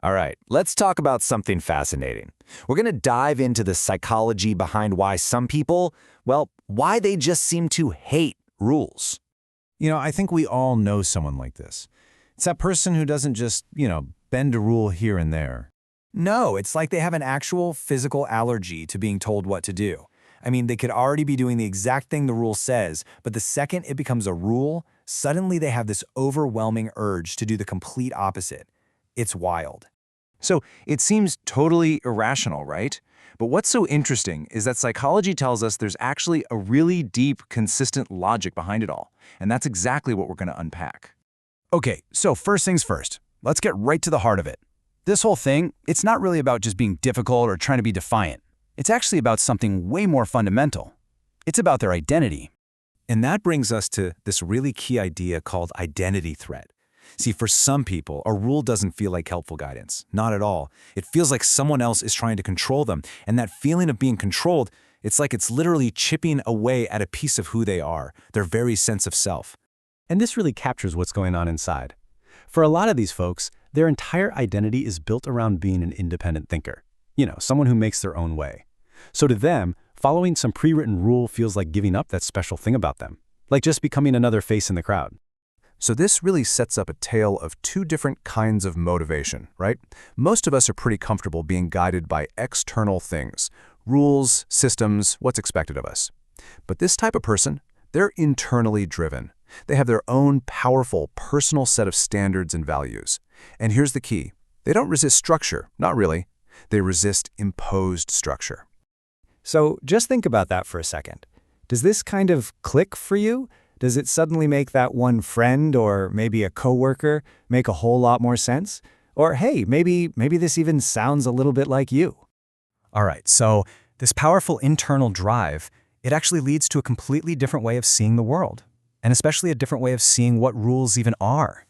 All right, let's talk about something fascinating. We're going to dive into the psychology behind why some people, well, why they just seem to hate rules. I think we all know someone like this. It's that person who doesn't just, bend a rule here and there. No, it's like they have an actual physical allergy to being told what to do. I mean, they could already be doing the exact thing the rule says, but the second it becomes a rule, suddenly they have this overwhelming urge to do the complete opposite. It's wild. So it seems totally irrational, right? But what's so interesting is that psychology tells us there's actually a really deep, consistent logic behind it all. And that's exactly what we're going to unpack. Okay, so first things first. Let's get right to the heart of it. This whole thing, it's not really about just being difficult or trying to be defiant. It's actually about something way more fundamental. It's about their identity. And that brings us to this really key idea called identity threat. See, for some people, a rule doesn't feel like helpful guidance. Not at all. It feels like someone else is trying to control them. And that feeling of being controlled, it's like it's literally chipping away at a piece of who they are, their very sense of self. And this really captures what's going on inside. For a lot of these folks, their entire identity is built around being an independent thinker. Someone who makes their own way. So to them, following some pre-written rule feels like giving up that special thing about them, like just becoming another face in the crowd. So this really sets up a tale of two different kinds of motivation, right? Most of us are pretty comfortable being guided by external things, rules, systems, what's expected of us. But this type of person, they're internally driven. They have their own powerful personal set of standards and values. And here's the key. They don't resist structure, not really. They resist imposed structure. So just think about that for a second. Does this kind of click for you? Does it suddenly make that one friend or maybe a coworker make a whole lot more sense? Or hey, maybe this even sounds a little bit like you. All right, so this powerful internal drive, it actually leads to a completely different way of seeing the world, and especially a different way of seeing what rules even are.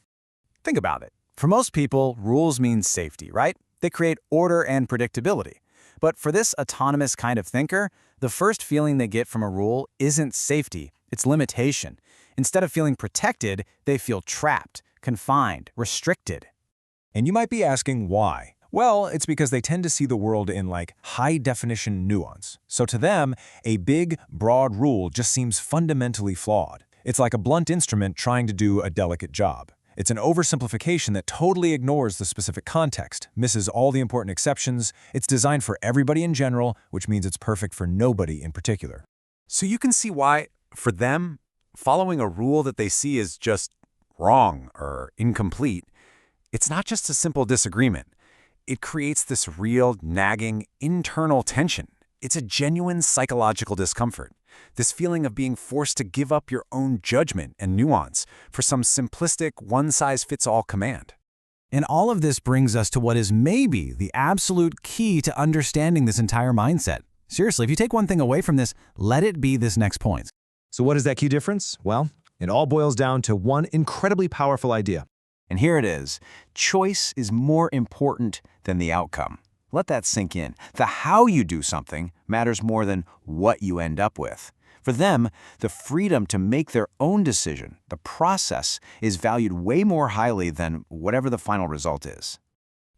Think about it. For most people, rules mean safety, right? They create order and predictability. But for this autonomous kind of thinker, the first feeling they get from a rule isn't safety, it's limitation. Instead of feeling protected, they feel trapped, confined, restricted. And you might be asking why. Well, it's because they tend to see the world in high-definition nuance. So to them, a big, broad rule just seems fundamentally flawed. It's like a blunt instrument trying to do a delicate job. It's an oversimplification that totally ignores the specific context, misses all the important exceptions. It's designed for everybody in general, which means it's perfect for nobody in particular. So you can see why, for them, following a rule that they see as just wrong or incomplete, it's not just a simple disagreement. It creates this real, nagging, internal tension. It's a genuine psychological discomfort. This feeling of being forced to give up your own judgment and nuance for some simplistic, one-size-fits-all command. And all of this brings us to what is maybe the absolute key to understanding this entire mindset. Seriously, if you take one thing away from this, let it be this next point. So what is that key difference? Well, it all boils down to one incredibly powerful idea. And here it is. Choice is more important than the outcome. Let that sink in. The how you do something matters more than what you end up with. For them, the freedom to make their own decision, the process, is valued way more highly than whatever the final result is.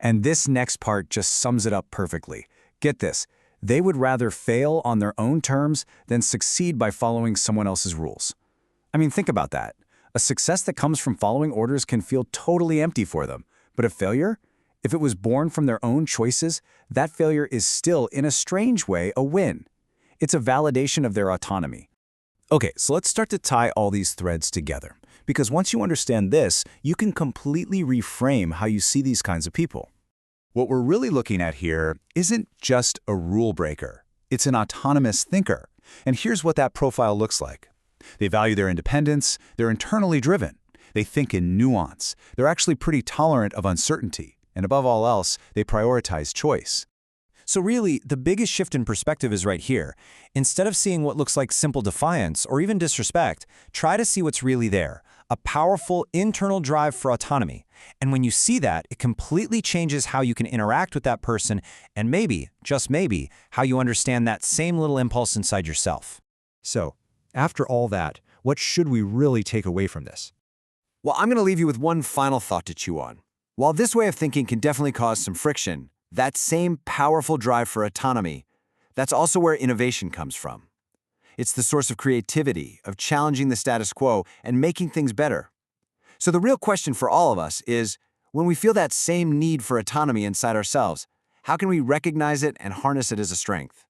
And this next part just sums it up perfectly. Get this. They would rather fail on their own terms than succeed by following someone else's rules. I mean, think about that. A success that comes from following orders can feel totally empty for them. But a failure? If it was born from their own choices, that failure is still, in a strange way, a win. It's a validation of their autonomy. Okay, so let's start to tie all these threads together. Because once you understand this, you can completely reframe how you see these kinds of people. What we're really looking at here isn't just a rule breaker. It's an autonomous thinker. And here's what that profile looks like. They value their independence. They're internally driven. They think in nuance. They're actually pretty tolerant of uncertainty. And above all else, they prioritize choice. So really, the biggest shift in perspective is right here. Instead of seeing what looks like simple defiance or even disrespect, try to see what's really there, a powerful internal drive for autonomy. And when you see that, it completely changes how you can interact with that person and maybe, just maybe, how you understand that same little impulse inside yourself. So, after all that, what should we really take away from this? Well, I'm going to leave you with one final thought to chew on. While this way of thinking can definitely cause some friction, that same powerful drive for autonomy, that's also where innovation comes from. It's the source of creativity, of challenging the status quo and making things better. So the real question for all of us is, when we feel that same need for autonomy inside ourselves, how can we recognize it and harness it as a strength?